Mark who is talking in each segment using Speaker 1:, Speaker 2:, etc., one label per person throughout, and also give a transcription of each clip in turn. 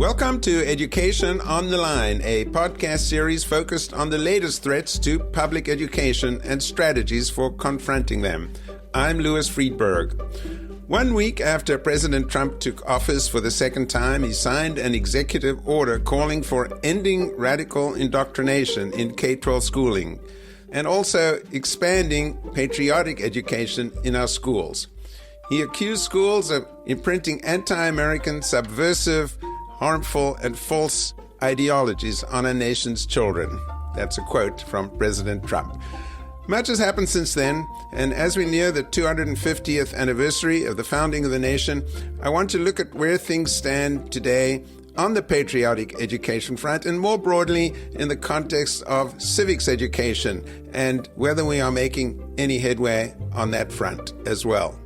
Speaker 1: Welcome to Education on the Line, a podcast series focused on the latest threats to public education and strategies for confronting them. I'm Louis Freedberg. 1 week after President Trump took office for the second time, he signed an executive order calling for ending radical indoctrination in K-12 schooling and also expanding patriotic education in our schools. He accused schools of imprinting anti-American, subversive, harmful, and false ideologies on our nation's children. That's a quote from President Trump. Much has happened since then, and as we near the 250th anniversary of the founding of the nation, I want to look at where things stand today on the patriotic education front and more broadly in the context of civics education and whether we are making any headway on that front as well.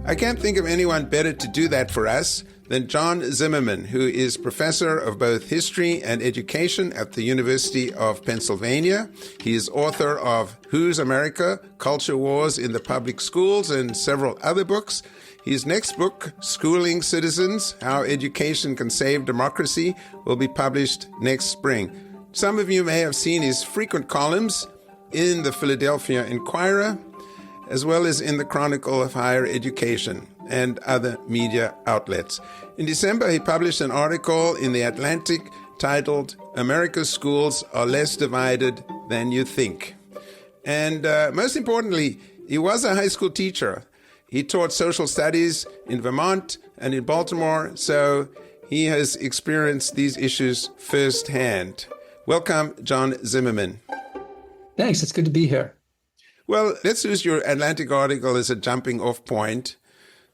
Speaker 1: I can't think of anyone better to do that for us than Jon Zimmerman, who is professor of both history and education at the University of Pennsylvania. He is author of Who's America? Culture Wars in the Public Schools and several other books. His next book, Schooling Citizens, How Education Can Save Democracy, will be published next spring. Some of you may have seen his frequent columns in the Philadelphia Inquirer, as well as in the Chronicle of Higher Education and other media outlets. In December, he published an article in The Atlantic titled, America's Schools Are Less Divided Than You Think. And most importantly, he was a high school teacher. He taught social studies in Vermont and in Baltimore, so he has experienced these issues firsthand. Welcome, Jon Zimmerman.
Speaker 2: Thanks, it's good to be here.
Speaker 1: Well, let's use your Atlantic article as a jumping off point.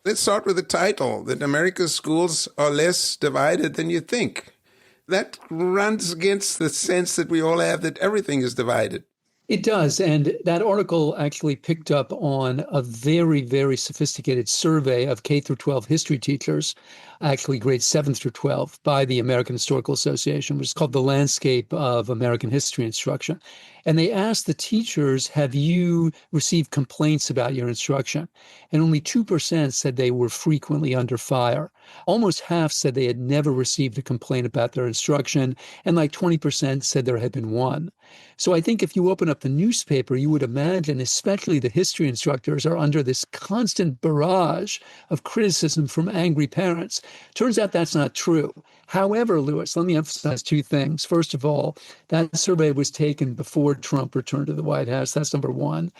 Speaker 1: Let's start with the title, that America's schools are less divided than you think. That runs against the sense that we all have that everything is divided.
Speaker 2: It does. And that article actually picked up on a very, very sophisticated survey of K through 12 history teachers, actually grades 7 through 12, by the American Historical Association, which is called The Landscape of American History Instruction. And they asked the teachers, have you received complaints about your instruction? And only 2% said they were frequently under fire. Almost half said they had never received a complaint about their instruction, and like 20% said there had been one. So I think if you open up the newspaper, you would imagine, especially the history instructors, are under this constant barrage of criticism from angry parents. Turns out that's not true. However, Louis, let me emphasize two things. First of all, that survey was taken before Trump returned to the White House. That's number one.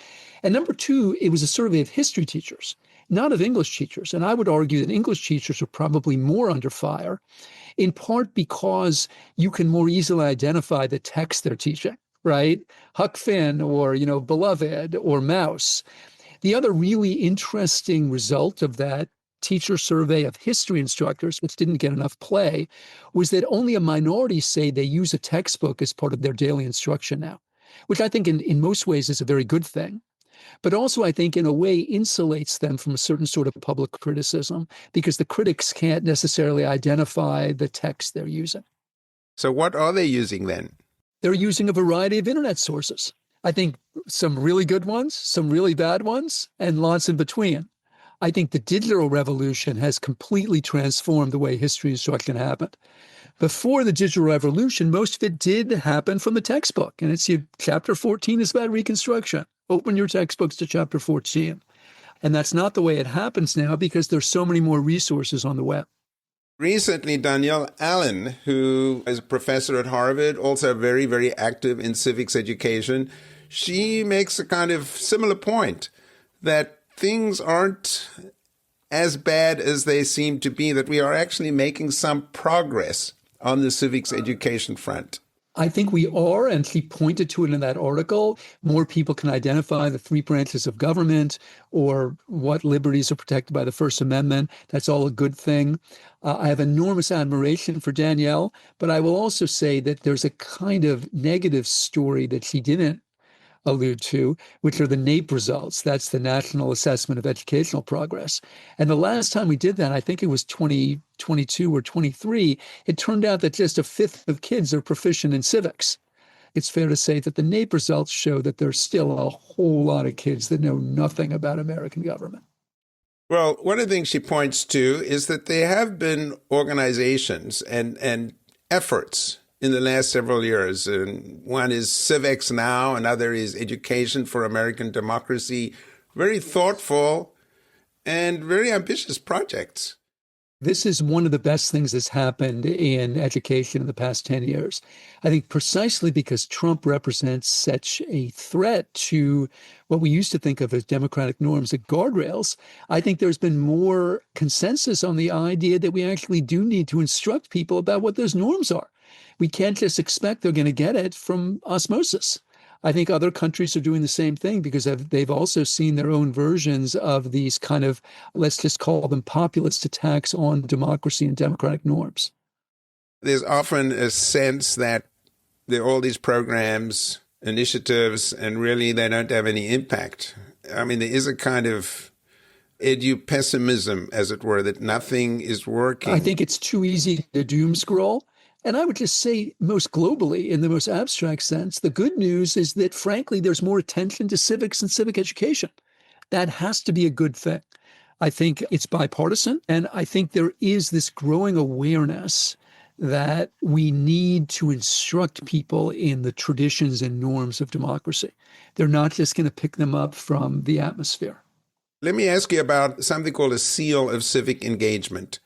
Speaker 2: And number two, it was a survey of history teachers, not of English teachers. And I would argue that English teachers are probably more under fire, in part because you can more easily identify the text they're teaching, right? Huck Finn or, Beloved or Mouse. The other really interesting result of that teacher survey of history instructors, which didn't get enough play, was that only a minority say they use a textbook as part of their daily instruction now, which I think in most ways is a very good thing. But also, I think, in a way, insulates them from a certain sort of public criticism because the critics can't necessarily identify the text they're using.
Speaker 1: So what are they using then?
Speaker 2: They're using a variety of internet sources. I think some really good ones, some really bad ones, and lots in between. I think the digital revolution has completely transformed the way history instruction happened. Before the digital revolution, most of it did happen from the textbook. And it's chapter 14 is about Reconstruction. Open your textbooks to chapter 14. And that's not the way it happens now because there's so many more resources on the web.
Speaker 1: Recently, Danielle Allen, who is a professor at Harvard, also very, very active in civics education, she makes a kind of similar point that things aren't as bad as they seem to be, that we are actually making some progress on the civics education front.
Speaker 2: I think we are, and she pointed to it in that article. More people can identify the three branches of government or what liberties are protected by the First Amendment. That's all a good thing. I have enormous admiration for Danielle, but I will also say that there's a kind of negative story that she didn't allude to, which are the NAEP results. That's the National Assessment of Educational Progress. And the last time we did that, I think it was 2022 or 23, it turned out that just a fifth of kids are proficient in civics. It's fair to say that the NAEP results show that there's still a whole lot of kids that know nothing about American government.
Speaker 1: Well, one of the things she points to is that there have been organizations and efforts in the last several years. And one is Civics Now, another is Education for American Democracy. Very thoughtful and very ambitious projects.
Speaker 2: This is one of the best things that's happened in education in the past 10 years. I think precisely because Trump represents such a threat to what we used to think of as democratic norms and guardrails, I think there's been more consensus on the idea that we actually do need to instruct people about what those norms are. We can't just expect they're going to get it from osmosis. I think other countries are doing the same thing because they've also seen their own versions of these kind of, let's just call them populist attacks on democracy and democratic norms.
Speaker 1: There's often a sense that there are all these programs, initiatives, and really they don't have any impact. I mean, there is a kind of edu-pessimism, as it were, that nothing is working.
Speaker 2: I think it's too easy to doom scroll. And I would just say most globally, in the most abstract sense, the good news is that, frankly, there's more attention to civics and civic education. That has to be a good thing. I think it's bipartisan. And I think there is this growing awareness that we need to instruct people in the traditions and norms of democracy. They're not just going to pick them up from the atmosphere.
Speaker 1: Let me ask you about something called a seal of civic engagement,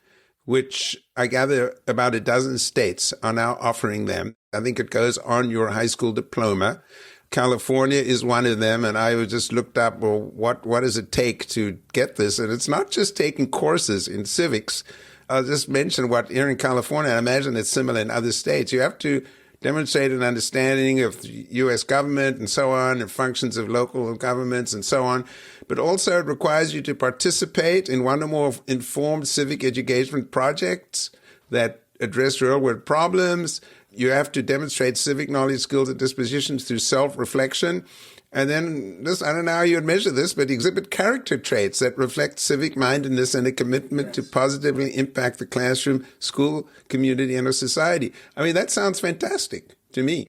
Speaker 1: which I gather about a dozen states are now offering them. I think it goes on your high school diploma. California is one of them, and I just looked up, well, what does it take to get this? And it's not just taking courses in civics. I'll just mention what here in California, I imagine it's similar in other states. You have to demonstrate an understanding of the U.S. government and so on, and functions of local governments and so on. But also it requires you to participate in one or more informed civic education projects that address real-world problems. You have to demonstrate civic knowledge, skills, and dispositions through self-reflection. And then this, I don't know how you would measure this, but exhibit character traits that reflect civic mindedness and a commitment to positively impact the classroom, school, community, and our society. I mean, that sounds fantastic to me.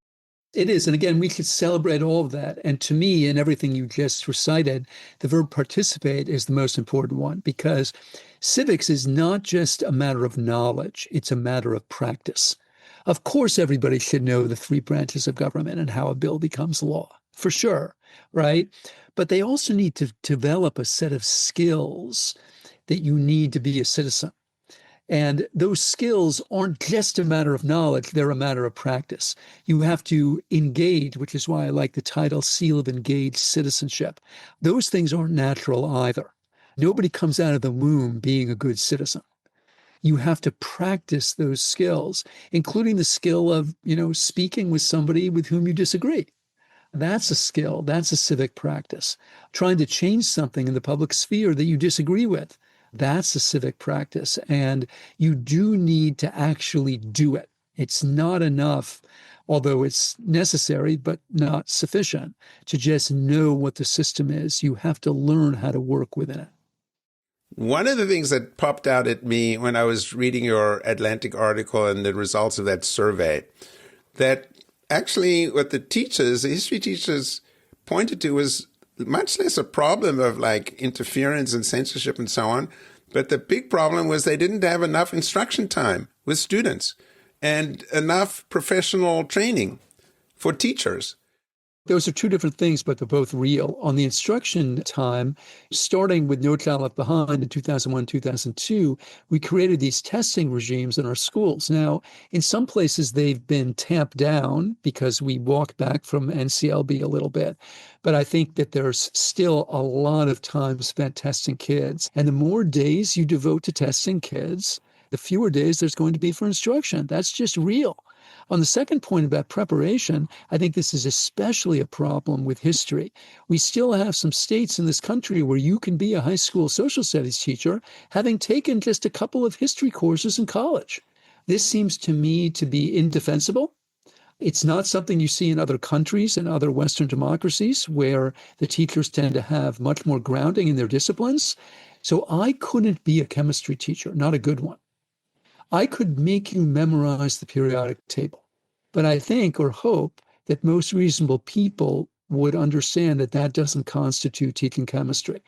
Speaker 2: It is. And again, we should celebrate all of that. And to me, in everything you just recited, the verb participate is the most important one, because civics is not just a matter of knowledge. It's a matter of practice. Of course, everybody should know the three branches of government and how a bill becomes law, for sure, right? But they also need to develop a set of skills that you need to be a citizen. And those skills aren't just a matter of knowledge, they're a matter of practice. You have to engage, which is why I like the title Seal of Engaged Citizenship. Those things aren't natural either. Nobody comes out of the womb being a good citizen. You have to practice those skills, including the skill of, speaking with somebody with whom you disagree. That's a skill. That's a civic practice. Trying to change something in the public sphere that you disagree with. That's a civic practice. And you do need to actually do it. It's not enough, although it's necessary, but not sufficient, to just know what the system is. You have to learn how to work within it.
Speaker 1: One of the things that popped out at me when I was reading your Atlantic article and the results of that survey, that actually what the history teachers pointed to was much less a problem of like interference and censorship and so on. But the big problem was they didn't have enough instruction time with students and enough professional training for teachers.
Speaker 2: Those are two different things, but they're both real. On the instruction time, starting with No Child Left Behind in 2001, 2002, we created these testing regimes in our schools. Now, in some places, they've been tamped down because we walked back from NCLB a little bit. But I think that there's still a lot of time spent testing kids. And the more days you devote to testing kids, the fewer days there's going to be for instruction. That's just real. On the second point about preparation, I think this is especially a problem with history. We still have some states in this country where you can be a high school social studies teacher having taken just a couple of history courses in college. This seems to me to be indefensible. It's not something you see in other countries and other Western democracies where the teachers tend to have much more grounding in their disciplines. So I couldn't be a chemistry teacher, not a good one. I could make you memorize the periodic table, but I think or hope that most reasonable people would understand that that doesn't constitute teaching chemistry.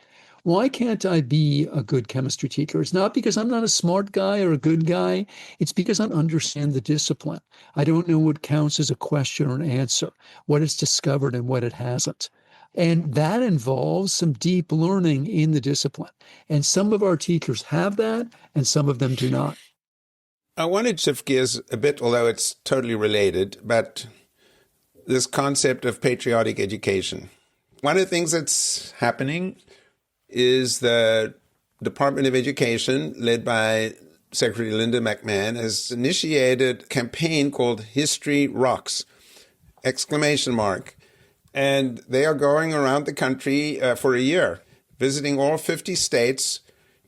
Speaker 2: Why can't I be a good chemistry teacher? It's not because I'm not a smart guy or a good guy. It's because I don't understand the discipline. I don't know what counts as a question or an answer, what it's discovered and what it hasn't. And that involves some deep learning in the discipline. And some of our teachers have that, and some of them do not.
Speaker 1: I wanted to shift gears a bit, although it's totally related, but this concept of patriotic education. One of the things that's happening is the Department of Education, led by Secretary Linda McMahon, has initiated a campaign called History Rocks! ! And they are going around the country for a year, visiting all 50 states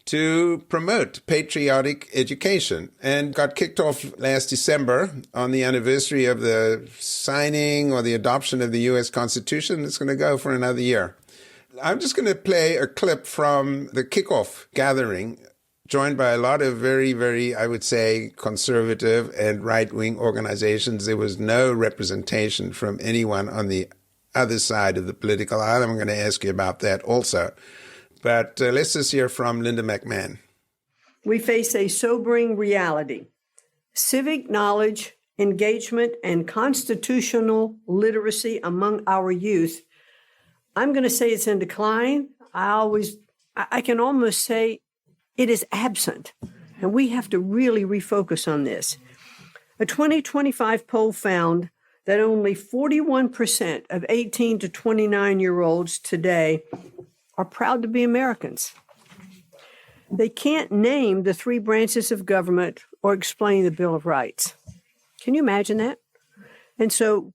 Speaker 1: to promote patriotic education, and got kicked off last December on the anniversary of the signing or the adoption of the U.S. Constitution. It's going to go for another year. I'm just going to play a clip from the kickoff gathering, joined by a lot of very, very, I would say, conservative and right-wing organizations. There was no representation from anyone on the other side of the political aisle. I'm going to ask you about that also. But let's just hear from Linda McMahon.
Speaker 3: We face a sobering reality. Civic knowledge, engagement, and constitutional literacy among our youth, I'm going to say it's in decline. I can almost say it is absent. And we have to really refocus on this. A 2025 poll found that only 41% of 18 to 29-year-olds today are proud to be Americans. They can't name the 3 branches of government or explain the Bill of Rights. Can you imagine that? And so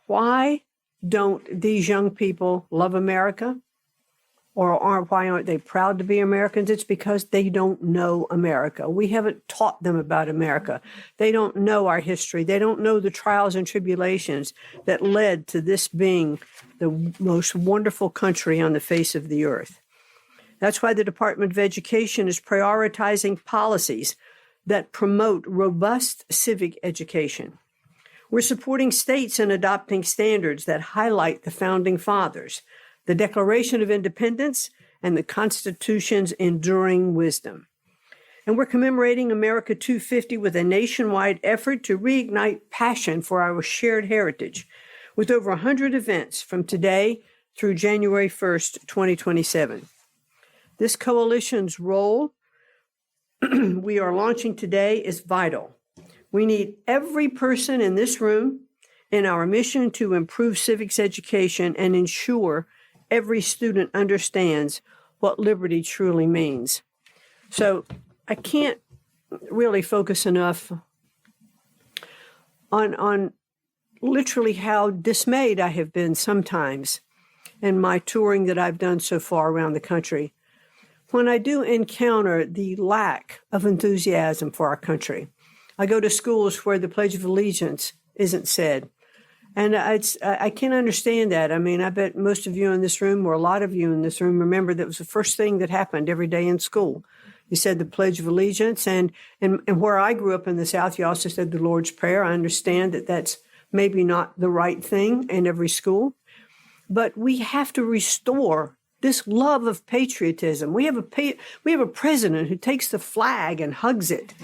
Speaker 3: why don't these young people love America? Or why aren't they proud to be Americans? It's because they don't know America. We haven't taught them about America. They don't know our history. They don't know the trials and tribulations that led to this being the most wonderful country on the face of the earth. That's why the Department of Education is prioritizing policies that promote robust civic education. We're supporting states in adopting standards that highlight the Founding Fathers, the Declaration of Independence, and the Constitution's enduring wisdom. And we're commemorating America 250 with a nationwide effort to reignite passion for our shared heritage, with over 100 events from today through January 1st, 2027. This coalition's role we are launching today is vital. We need every person in this room in our mission to improve civics education and ensure every student understands what liberty truly means. So I can't really focus enough on literally how dismayed I have been sometimes in my touring that I've done so far around the country when I do encounter the lack of enthusiasm for our country. I go to schools where the Pledge of Allegiance isn't said. And I can't understand that. I mean, I bet most of you in this room, or a lot of you in this room, remember that was the first thing that happened every day in school. You said the Pledge of Allegiance. And where I grew up in the South, you also said the Lord's Prayer. I understand that that's maybe not the right thing in every school. But we have to restore this love of patriotism. We have a president who takes the flag and hugs it.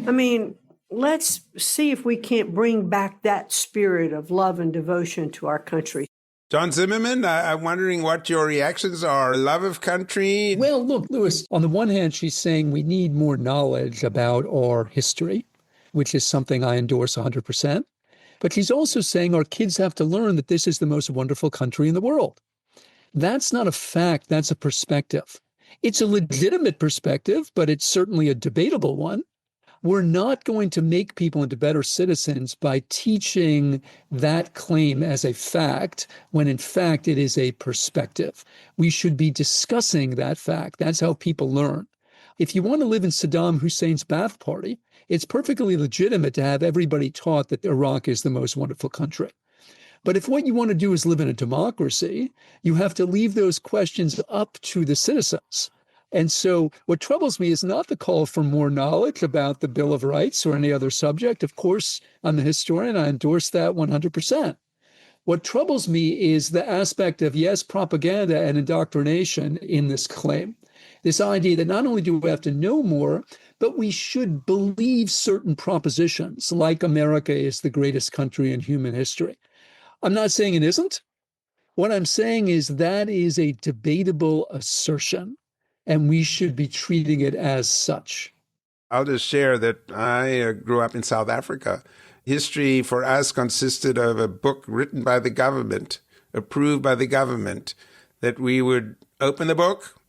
Speaker 3: I mean, let's see if we can't bring back that spirit of love and devotion to our country.
Speaker 1: Jon Zimmerman, I'm wondering what your reactions are. Love of country?
Speaker 2: Well, look, Louis, on the one hand, she's saying we need more knowledge about our history, which is something I endorse 100%. But she's also saying our kids have to learn that this is the most wonderful country in the world. That's not a fact. That's a perspective. It's a legitimate perspective, but it's certainly a debatable one. We're not going to make people into better citizens by teaching that claim as a fact, when in fact it is a perspective. We should be discussing that fact. That's how people learn. If you want to live in Saddam Hussein's bath party, it's perfectly legitimate to have everybody taught that Iraq is the most wonderful country. But if what you want to do is live in a democracy, you have to leave those questions up to the citizens. And so what troubles me is not the call for more knowledge about the Bill of Rights or any other subject. Of course, I'm a historian. I endorse that 100%. What troubles me is the aspect of, yes, propaganda and indoctrination in this claim. This idea that not only do we have to know more, but we should believe certain propositions, like America is the greatest country in human history. I'm not saying it isn't. What I'm saying is that is a debatable assertion, and we should be treating it as such.
Speaker 1: I'll just share that I grew up in South Africa. History for us consisted of a book written by the government, approved by the government, that we would open the book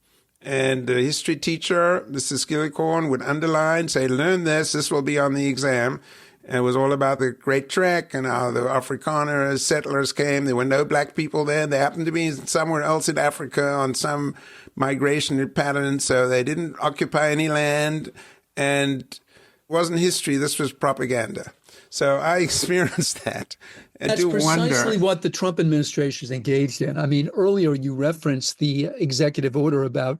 Speaker 1: and the history teacher, Mr. Skillicorn, would underline, say, learn this, this will be on the exam. And it was all about the Great Trek and how the Afrikaner settlers came. There were no black people there. They happened to be somewhere else in Africa on some migration pattern, so they didn't occupy any land. And it wasn't history, this was propaganda. So I experienced that. And
Speaker 2: that's precisely what the Trump administration is engaged in. I mean, earlier you referenced the executive order about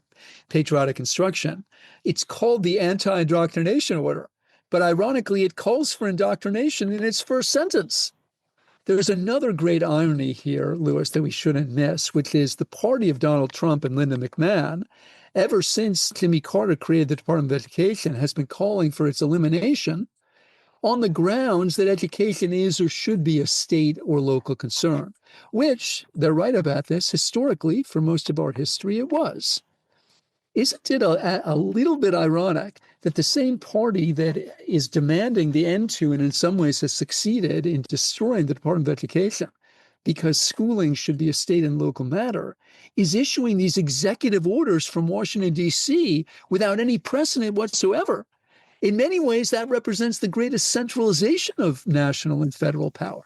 Speaker 2: patriotic instruction. It's called the anti-indoctrination order. But ironically, it calls for indoctrination in its first sentence. There's another great irony here, Louis, that we shouldn't miss, which is the party of Donald Trump and Linda McMahon, ever since Jimmy Carter created the Department of Education, has been calling for its elimination on the grounds that education is or should be a state or local concern, which, they're right about this, historically, for most of our history, it was. Isn't it a little bit ironic that the same party that is demanding the end to, and in some ways has succeeded in destroying the Department of Education because schooling should be a state and local matter, is issuing these executive orders from Washington, D.C. without any precedent whatsoever? In many ways, that represents the greatest centralization of national and federal power.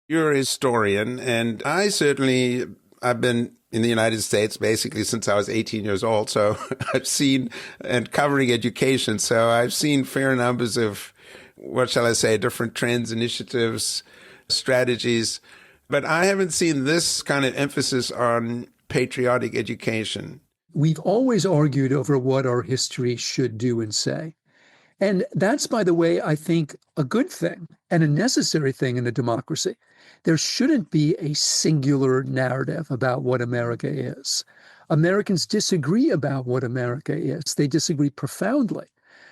Speaker 1: You're a historian, and I've been in the United States basically since I was 18 years old. So I've seen, and covering education, so I've seen fair numbers of, what shall I say, different trends, initiatives, strategies. But I haven't seen this kind of emphasis on patriotic education.
Speaker 2: We've always argued over what our history should do and say. And that's, by the way, I think a good thing and a necessary thing in a democracy. There shouldn't be a singular narrative about what America is. Americans disagree about what America is. They disagree profoundly.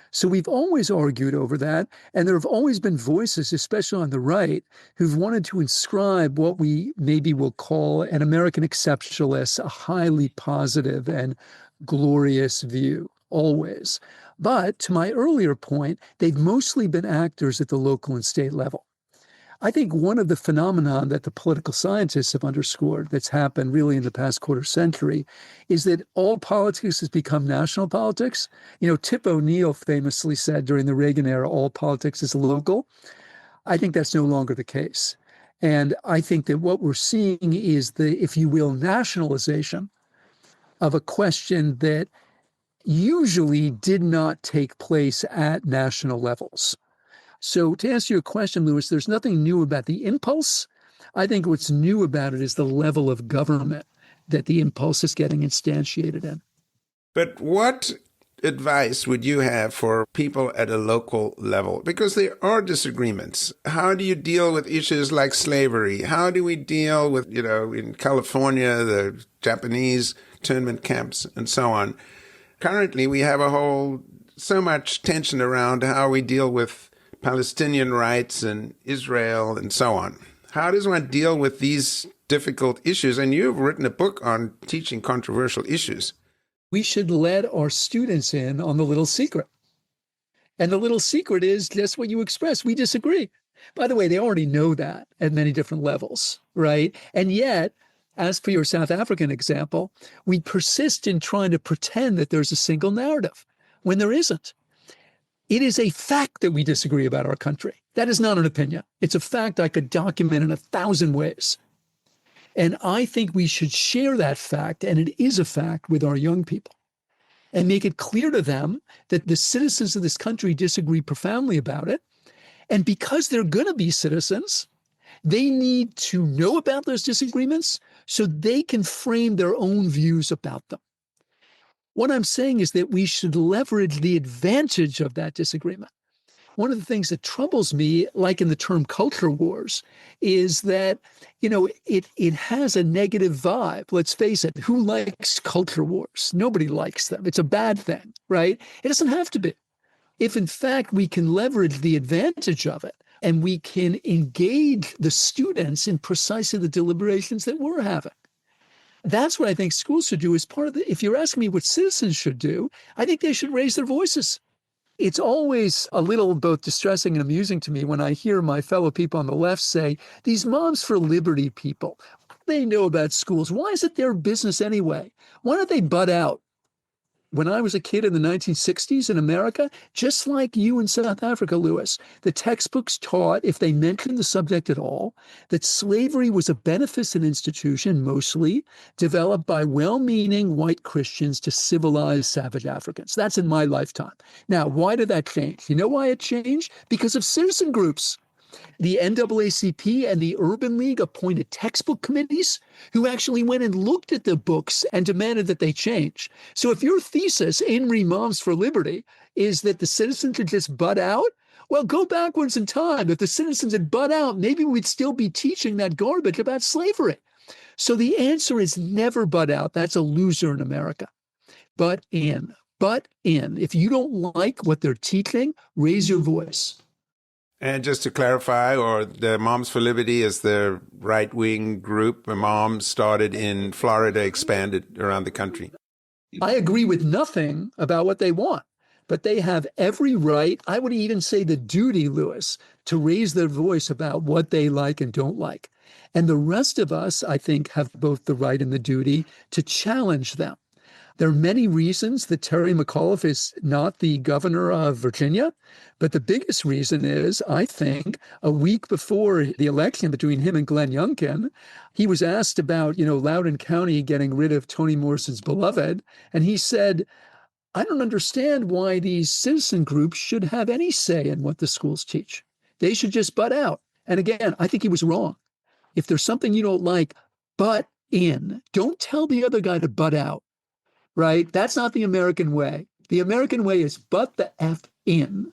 Speaker 2: So we've always argued over that. And there have always been voices, especially on the right, who've wanted to inscribe what we maybe will call an American exceptionalist, a highly positive and glorious view, always. But to my earlier point, they've mostly been actors at the local and state level. I think one of the phenomena that the political scientists have underscored that's happened really in the past quarter century is that all politics has become national politics. You know, Tip O'Neill famously said during the Reagan era, all politics is local. I think that's no longer the case. And I think that what we're seeing is the, if you will, nationalization of a question that usually did not take place at national levels. So to answer your question, Louis, there's nothing new about the impulse. I think what's new about it is the level of government that the impulse is getting instantiated in.
Speaker 1: But what advice would you have for people at a local level? Because there are disagreements. How do you deal with issues like slavery? How do we deal with, in California, the Japanese internment camps and so on? Currently, we have so much tension around how we deal with Palestinian rights and Israel and so on. How does one deal with these difficult issues? And you've written a book on teaching controversial issues.
Speaker 2: We should let our students in on the little secret. And the little secret is just what you expressed. We disagree. By the way, they already know that at many different levels, right? And yet, as for your South African example, we persist in trying to pretend that there's a single narrative when there isn't. It is a fact that we disagree about our country. That is not an opinion. It's a fact I could document in 1,000 ways. And I think we should share that fact, and it is a fact, with our young people and make it clear to them that the citizens of this country disagree profoundly about it. And because they're going to be citizens, they need to know about those disagreements so they can frame their own views about them. What I'm saying is that we should leverage the advantage of that disagreement. one of the things that troubles me, like in the term culture wars, is that, it has a negative vibe. Let's face it. Who likes culture wars? Nobody likes them. It's a bad thing, right? It doesn't have to be. If in fact we can leverage the advantage of it and we can engage the students in precisely the deliberations that we're having. That's what I think schools should do as part of if you're asking me what citizens should do, I think they should raise their voices. It's always a little both distressing and amusing to me when I hear my fellow people on the left say, these Moms for Liberty people, what do they know about schools? Why is it their business anyway? Why don't they butt out? When I was a kid in the 1960s in America, just like you in South Africa, Louis, the textbooks taught, if they mentioned the subject at all, that slavery was a beneficent institution, mostly developed by well-meaning white Christians to civilize savage Africans. That's in my lifetime. Now, why did that change? You know why it changed? Because of citizen groups. The NAACP and the Urban League appointed textbook committees who actually went and looked at the books and demanded that they change. So if your thesis in Moms for Liberty is that the citizens should just butt out, well, go backwards in time. If the citizens had butt out, maybe we'd still be teaching that garbage about slavery. So the answer is never butt out. That's a loser in America. Butt in. Butt in. If you don't like what they're teaching, raise your voice.
Speaker 1: And just to clarify, or the Moms for Liberty is the right-wing group. The Moms started in Florida, expanded around the country.
Speaker 2: I agree with nothing about what they want, but they have every right, I would even say the duty, Louis, to raise their voice about what they like and don't like. And the rest of us, I think, have both the right and the duty to challenge them. There are many reasons that Terry McAuliffe is not the governor of Virginia, but the biggest reason is, I think, a week before the election between him and Glenn Youngkin, he was asked about, Loudoun County getting rid of Toni Morrison's beloved, and he said, I don't understand why these citizen groups should have any say in what the schools teach. They should just butt out. And again, I think he was wrong. If there's something you don't like, butt in. Don't tell the other guy to butt out. Right? That's not the American way. The American way is butt the F in.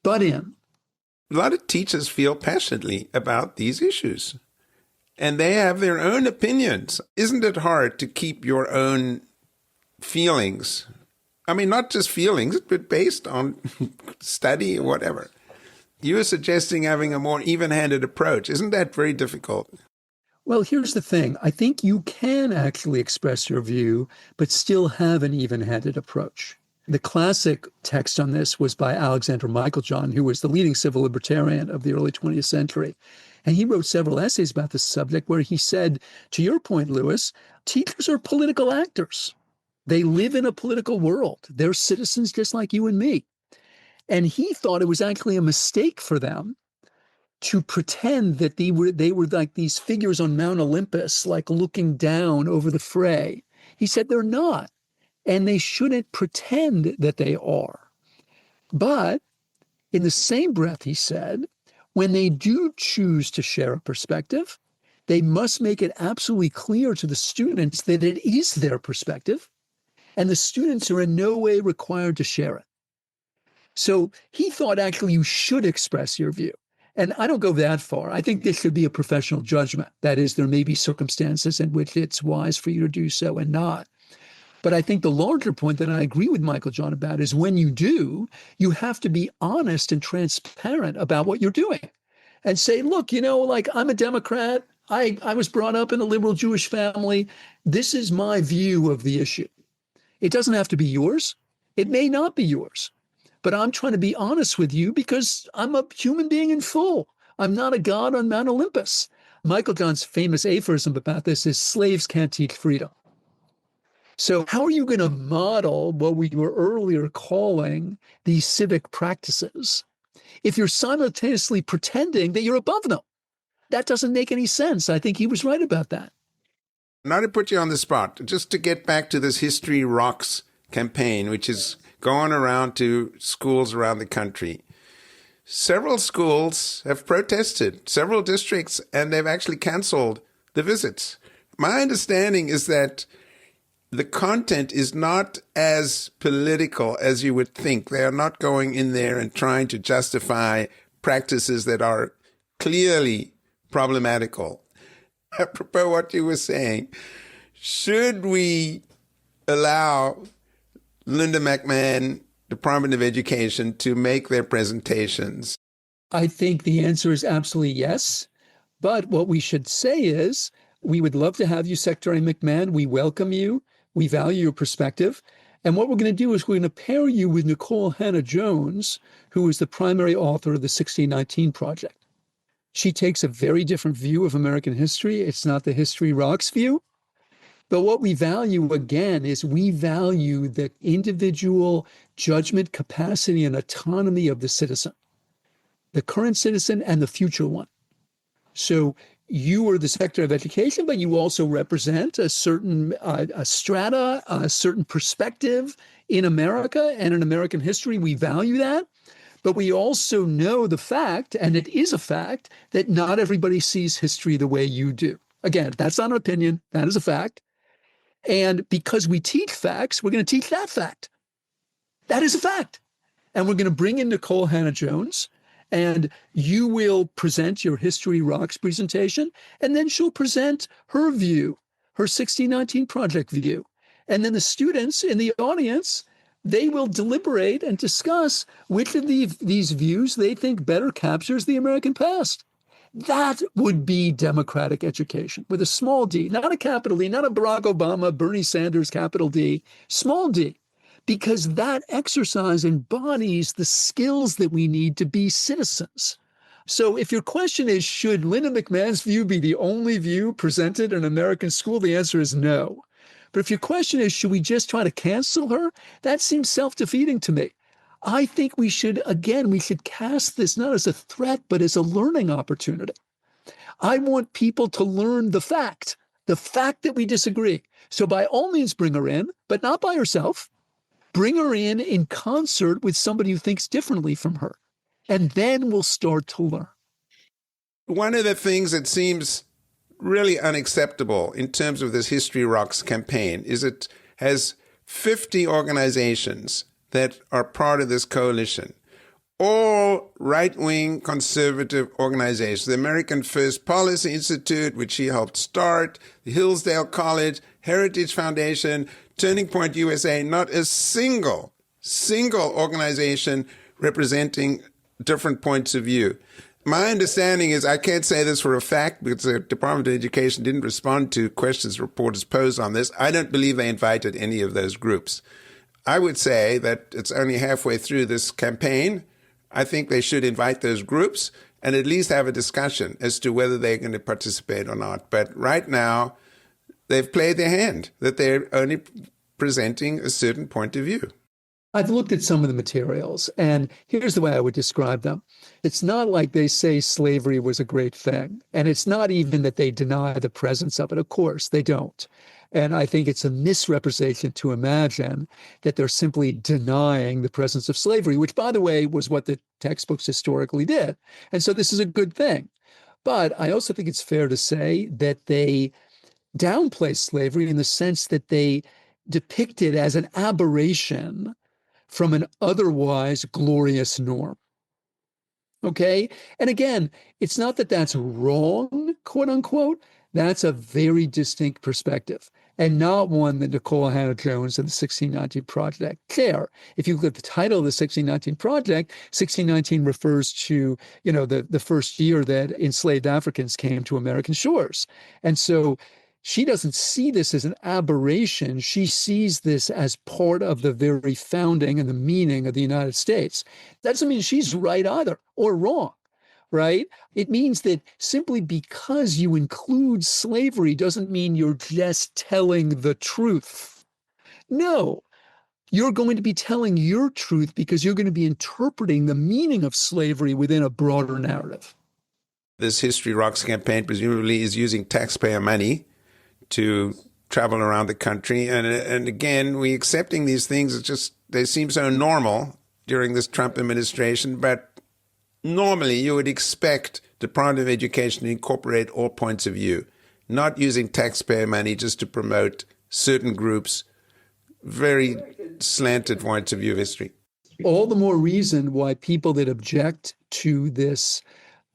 Speaker 2: Butt in.
Speaker 1: A lot of teachers feel passionately about these issues, and they have their own opinions. Isn't it hard to keep your own feelings? I mean, not just feelings, but based on study or whatever. You were suggesting having a more even-handed approach. Isn't that very difficult?
Speaker 2: Well, here's the thing. I think you can actually express your view, but still have an even-handed approach. The classic text on this was by Alexander Meiklejohn, who was the leading civil libertarian of the early 20th century. And he wrote several essays about this subject where he said, to your point, Louis, teachers are political actors. They live in a political world. They're citizens just like you and me. And he thought it was actually a mistake for them to pretend that they were like these figures on Mount Olympus, like looking down over the fray. He said they're not, and they shouldn't pretend that they are. But in the same breath, he said, when they do choose to share a perspective, they must make it absolutely clear to the students that it is their perspective, and the students are in no way required to share it. So he thought actually you should express your view. And I don't go that far. I think this should be a professional judgment. That is, there may be circumstances in which it's wise for you to do so and not. But I think the larger point that I agree with Meiklejohn about is when you do, you have to be honest and transparent about what you're doing and say, look, I'm a Democrat. I was brought up in a liberal Jewish family. This is my view of the issue. It doesn't have to be yours. It may not be yours. But I'm trying to be honest with you because I'm a human being in full. I'm not a god on Mount Olympus. Meiklejohn's famous aphorism about this is slaves can't teach freedom. So how are you going to model what we were earlier calling these civic practices if you're simultaneously pretending that you're above them? That doesn't make any sense. I think he was right about that.
Speaker 1: Not to put you on the spot, just to get back to this History Rocks campaign, which is going around to schools around the country. Several schools have protested, several districts, and they've actually canceled the visits. My understanding is that the content is not as political as you would think. They are not going in there and trying to justify practices that are clearly problematical. Apropos what you were saying, should we allow Linda McMahon, Department of Education, to make their presentations?
Speaker 2: I think the answer is absolutely yes. But what we should say is, we would love to have you, Secretary McMahon. We welcome you. We value your perspective. And what we're going to do is we're going to pair you with Nikole Hannah-Jones, who is the primary author of the 1619 Project. She takes a very different view of American history. It's not the History Rocks view. But what we value, again, is we value the individual judgment capacity and autonomy of the citizen, the current citizen and the future one. So you are the Secretary of Education, but you also represent a certain a strata, a certain perspective in America and in American history. We value that. But we also know the fact, and it is a fact, that not everybody sees history the way you do. Again, that's not an opinion. That is a fact. And because we teach facts, we're going to teach that fact. That is a fact. And we're going to bring in Nikole Hannah-Jones, and you will present your History Rocks presentation, and then she'll present her view, her 1619 Project view. And then the students in the audience, they will deliberate and discuss which of these views they think better captures the American past. That would be democratic education with a small d, not a capital D, not a Barack Obama, Bernie Sanders, capital D, small d, because that exercise embodies the skills that we need to be citizens. So if your question is, should Linda McMahon's view be the only view presented in an American school? The answer is no. But if your question is, should we just try to cancel her? That seems self-defeating to me. I think we should cast this not as a threat, but as a learning opportunity. I want people to learn the fact that we disagree. So by all means, bring her in, but not by herself. Bring her in concert with somebody who thinks differently from her. And then we'll start to learn.
Speaker 1: One of the things that seems really unacceptable in terms of this History Rocks campaign is it has 50 organizations that are part of this coalition, all right-wing conservative organizations. The American First Policy Institute, which she helped start, the Hillsdale College, Heritage Foundation, Turning Point USA, not a single organization representing different points of view. My understanding is, I can't say this for a fact because the Department of Education didn't respond to questions reporters posed on this. I don't believe they invited any of those groups. I would say that it's only halfway through this campaign. I think they should invite those groups and at least have a discussion as to whether they're going to participate or not. But right now, they've played their hand, that they're only presenting a certain point of view.
Speaker 2: I've looked at some of the materials, and here's the way I would describe them. It's not like they say slavery was a great thing, and it's not even that they deny the presence of it. Of course, they don't. And I think it's a misrepresentation to imagine that they're simply denying the presence of slavery, which, by the way, was what the textbooks historically did. And so this is a good thing. But I also think it's fair to say that they downplay slavery in the sense that they depict it as an aberration from an otherwise glorious norm. Okay? And again, it's not that that's wrong, quote unquote. That's a very distinct perspective, and not one that Nikole Hannah-Jones and the 1619 Project share. If you look at the title of the 1619 Project, 1619 refers to, the first year that enslaved Africans came to American shores. And so she doesn't see this as an aberration. She sees this as part of the very founding and the meaning of the United States. That doesn't mean she's right either or wrong. Right? It means that simply because you include slavery doesn't mean you're just telling the truth. No, you're going to be telling your truth because you're going to be interpreting the meaning of slavery within a broader narrative.
Speaker 1: This History Rocks campaign presumably is using taxpayer money to travel around the country. And again, we accepting these things, they seem so normal during this Trump administration, but normally, you would expect the Department of Education to incorporate all points of view, not using taxpayer money just to promote certain groups, very slanted points of view of history.
Speaker 2: All the more reason why people that object to this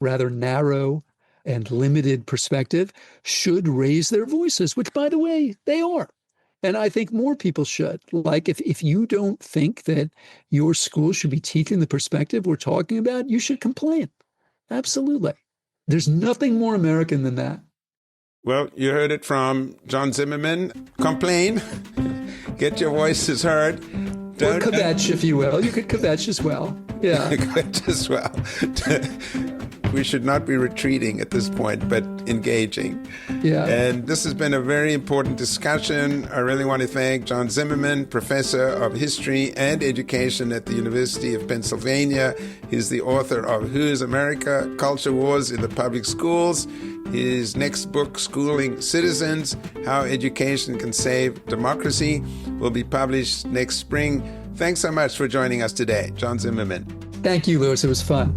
Speaker 2: rather narrow and limited perspective should raise their voices, which, by the way, they are. And I think more people should. Like, if you don't think that your school should be teaching the perspective we're talking about, you should complain. Absolutely. There's nothing more American than that.
Speaker 1: Well, you heard it from Jon Zimmerman. Complain. Get your voices heard.
Speaker 2: Or kvetch, if you will. You could kvetch as well. Yeah.
Speaker 1: Kvetch as well. We should not be retreating at this point, but engaging.
Speaker 2: Yeah.
Speaker 1: And this has been a very important discussion. I really want to thank Jon Zimmerman, Professor of History and Education at the University of Pennsylvania. He's the author of Who's America? Culture Wars in the Public Schools. His next book, Schooling Citizens, How Education Can Save Democracy, will be published next spring. Thanks so much for joining us today, Jon Zimmerman.
Speaker 2: Thank you, Louis. It was fun.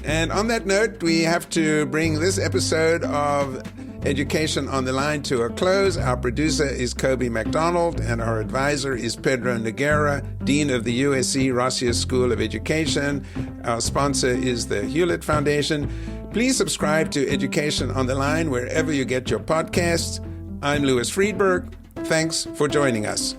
Speaker 1: And on that note, we have to bring this episode of Education on the Line to a close. Our producer is Kobe McDonald, and our advisor is Pedro Noguera, Dean of the USC Rossier School of Education. Our sponsor is the Hewlett Foundation. Please subscribe to Education on the Line wherever you get your podcasts. I'm Louis Freedberg. Thanks for joining us.